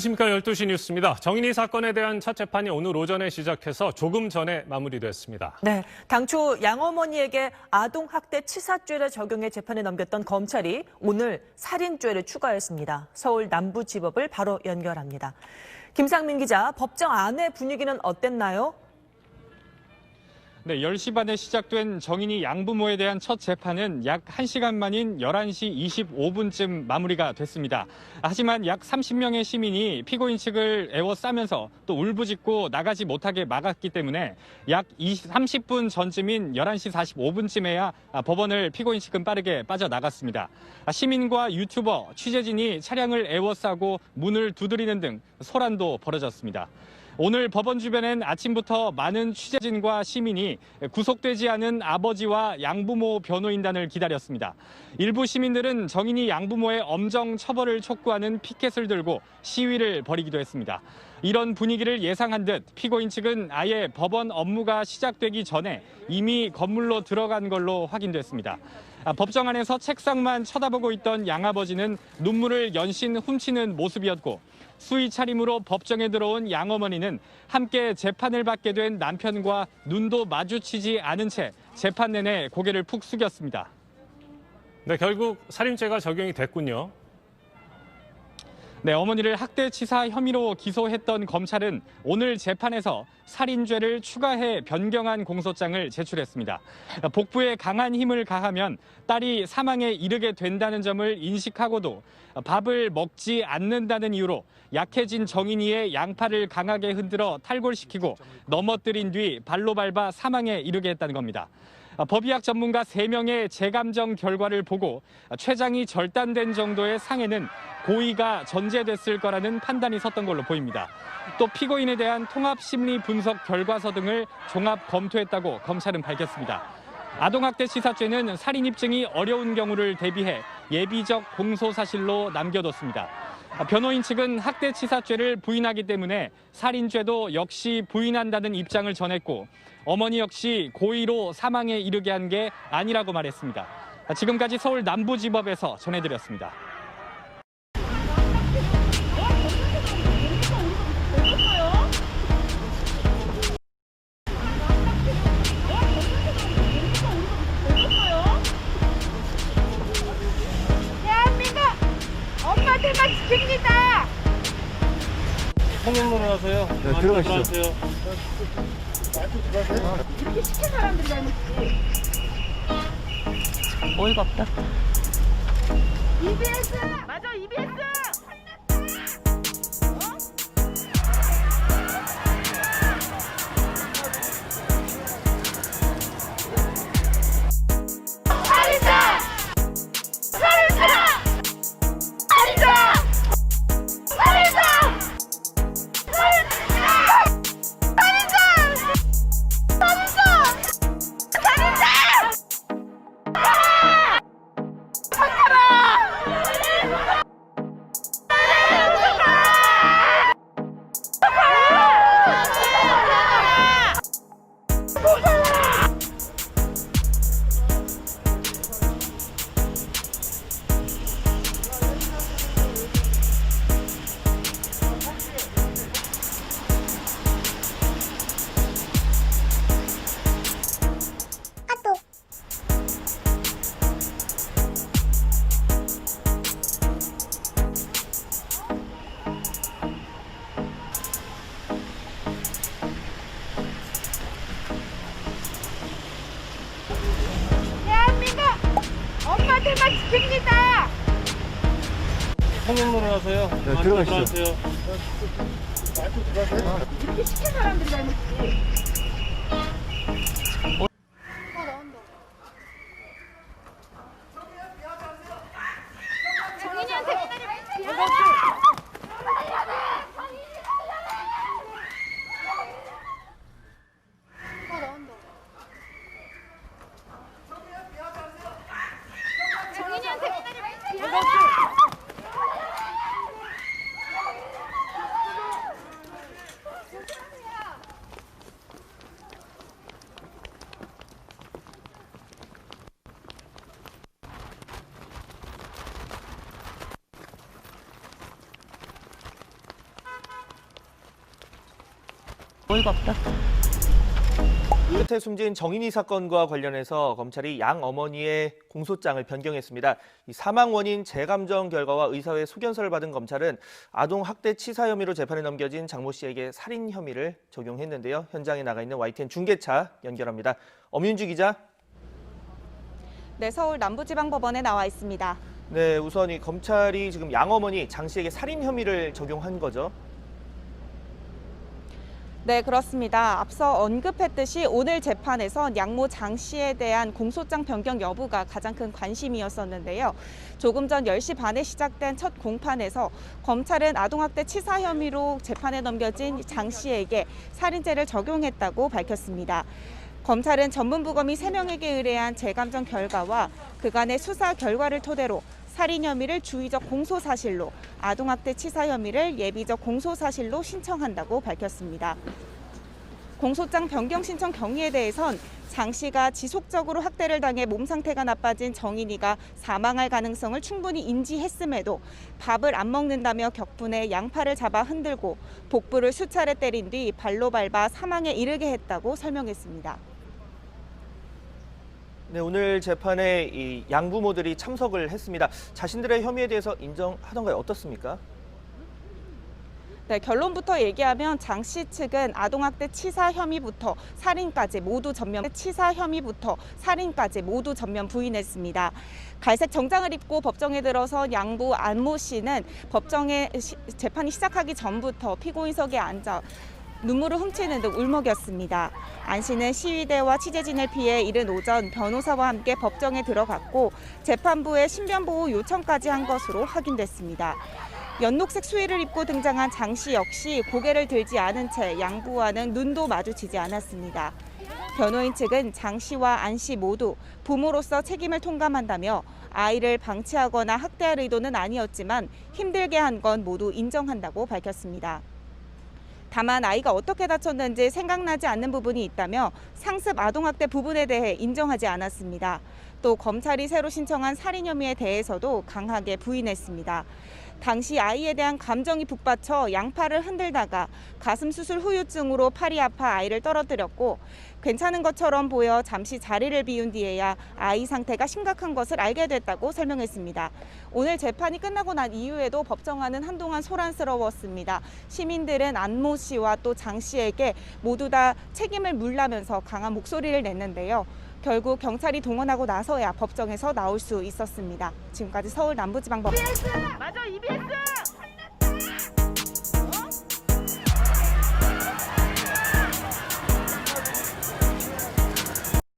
안녕하십니까. 12시 뉴스입니다. 정인이 사건에 대한 첫 재판이 오늘 오전에 시작해서 조금 전에 마무리됐습니다. 네, 당초 양어머니에게 아동학대 치사죄를 적용해 재판에 넘겼던 검찰이 오늘 살인죄를 추가했습니다. 서울 남부지법을 바로 연결합니다. 김상민 기자, 법정 안의 분위기는 어땠나요? 네, 10시 반에 시작된 정인이 양부모에 대한 첫 재판은 약 1시간 만인 11시 25분쯤 마무리가 됐습니다. 하지만 약 30명의 시민이 피고인 측을 에워싸면서 또 울부짖고 나가지 못하게 막았기 때문에 약 30분 전쯤인 11시 45분쯤에야 법원을 피고인 측은 빠르게 빠져나갔습니다. 시민과 유튜버, 취재진이 차량을 에워싸고 문을 두드리는 등 소란도 벌어졌습니다. 오늘 법원 주변엔 아침부터 많은 취재진과 시민이 구속되지 않은 아버지와 양부모 변호인단을 기다렸습니다. 일부 시민들은 정인이 양부모의 엄정 처벌을 촉구하는 피켓을 들고 시위를 벌이기도 했습니다. 이런 분위기를 예상한 듯 피고인 측은 아예 법원 업무가 시작되기 전에 이미 건물로 들어간 걸로 확인됐습니다. 법정 안에서 책상만 쳐다보고 있던 양아버지는 눈물을 연신 훔치는 모습이었고, 수의 차림으로 법정에 들어온 양어머니는 함께 재판을 받게 된 남편과 눈도 마주치지 않은 채 재판 내내 고개를 푹 숙였습니다. 네, 결국 살인죄가 적용이 됐군요. 네, 어머니를 학대치사 혐의로 기소했던 검찰은 오늘 재판에서 살인죄를 추가해 변경한 공소장을 제출했습니다. 복부에 강한 힘을 가하면 딸이 사망에 이르게 된다는 점을 인식하고도 밥을 먹지 않는다는 이유로 약해진 정인이의 양팔을 강하게 흔들어 탈골시키고 넘어뜨린 뒤 발로 밟아 사망에 이르게 했다는 겁니다. 법의학 전문가 3명의 재감정 결과를 보고 췌장이 절단된 정도의 상해는 고의가 전제됐을 거라는 판단이 섰던 걸로 보입니다. 또 피고인에 대한 통합심리 분석 결과서 등을 종합 검토했다고 검찰은 밝혔습니다. 아동학대 치사죄는 살인 입증이 어려운 경우를 대비해 예비적 공소사실로 남겨뒀습니다. 변호인 측은 학대 치사죄를 부인하기 때문에 살인죄도 역시 부인한다는 입장을 전했고, 어머니 역시 고의로 사망에 이르게 한 게 아니라고 말했습니다. 지금까지 서울 남부지법에서 전해드렸습니다. 대한민국 엄마들만 지킵니다. 통행로로 하세요. 네, 들어가시죠. 이렇게 시킨 사람들이 잘못이지. 어이가 없다. EBS! 맞아, EBS! 대한민국 엄마들만 지킵니다. 통행로로 하세요. 네, 들어가시죠. 이렇게 시킨 사람들이 잘못이지. 정인이한테 미안해. 정인이한테 미안해. 어이가 없다. 끝에 숨진 정인이 사건과 관련해서 검찰이 양 어머니의 공소장을 변경했습니다. 이 사망 원인 재감정 결과와 의사회 소견서를 받은 검찰은 아동 학대 치사 혐의로 재판에 넘겨진 장모 씨에게 살인 혐의를 적용했는데요. 현장에 나가 있는 YTN 중계차 연결합니다. 엄윤주 기자. 네, 서울 남부지방법원에 나와 있습니다. 네, 우선 이 검찰이 지금 양 어머니 장 씨에게 살인 혐의를 적용한 거죠. 네, 그렇습니다. 앞서 언급했듯이 오늘 재판에선 양모 장 씨에 대한 공소장 변경 여부가 가장 큰 관심이었었는데요. 조금 전 10시 반에 시작된 첫 공판에서 검찰은 아동학대 치사 혐의로 재판에 넘겨진 장 씨에게 살인죄를 적용했다고 밝혔습니다. 검찰은 전문부검이 3명에게 의뢰한 재감정 결과와 그간의 수사 결과를 토대로 살인 혐의를 주의적 공소사실로, 아동학대 치사 혐의를 예비적 공소사실로 신청한다고 밝혔습니다. 공소장 변경 신청 경위에 대해선 장 씨가 지속적으로 학대를 당해 몸 상태가 나빠진 정인이가 사망할 가능성을 충분히 인지했음에도 밥을 안 먹는다며 격분해 양팔을 잡아 흔들고 복부를 수차례 때린 뒤 발로 밟아 사망에 이르게 했다고 설명했습니다. 네, 오늘 재판에 이 양부모들이 참석을 했습니다. 자신들의 혐의에 대해서 인정하던가요? 어떻습니까? 네, 결론부터 얘기하면 장 씨 측은 아동학대 치사 혐의부터 살인까지 모두 전면 부인했습니다. 갈색 정장을 입고 법정에 들어선 양부 안모 씨는 재판이 시작하기 전부터 피고인석에 앉아 눈물을 훔치는 등 울먹였습니다. 안 씨는 시위대와 취재진을 피해 이른 오전 변호사와 함께 법정에 들어갔고 재판부에 신변보호 요청까지 한 것으로 확인됐습니다. 연녹색 수의를 입고 등장한 장 씨 역시 고개를 들지 않은 채 양부와는 눈도 마주치지 않았습니다. 변호인 측은 장 씨와 안 씨 모두 부모로서 책임을 통감한다며 아이를 방치하거나 학대할 의도는 아니었지만 힘들게 한 건 모두 인정한다고 밝혔습니다. 다만 아이가 어떻게 다쳤는지 생각나지 않는 부분이 있다며 상습 아동학대 부분에 대해 인정하지 않았습니다. 또 검찰이 새로 신청한 살인 혐의에 대해서도 강하게 부인했습니다. 당시 아이에 대한 감정이 북받쳐 양팔을 흔들다가 가슴 수술 후유증으로 팔이 아파 아이를 떨어뜨렸고 괜찮은 것처럼 보여 잠시 자리를 비운 뒤에야 아이 상태가 심각한 것을 알게 됐다고 설명했습니다. 오늘 재판이 끝나고 난 이후에도 법정안은 한동안 소란스러웠습니다. 시민들은 안모 씨와 또 장 씨에게 모두 다 책임을 물라면서 강한 목소리를 냈는데요. 결국 경찰이 동원하고 나서야 법정에서 나올 수 있었습니다. 지금까지 서울 남부지방법원. 맞아, EBS!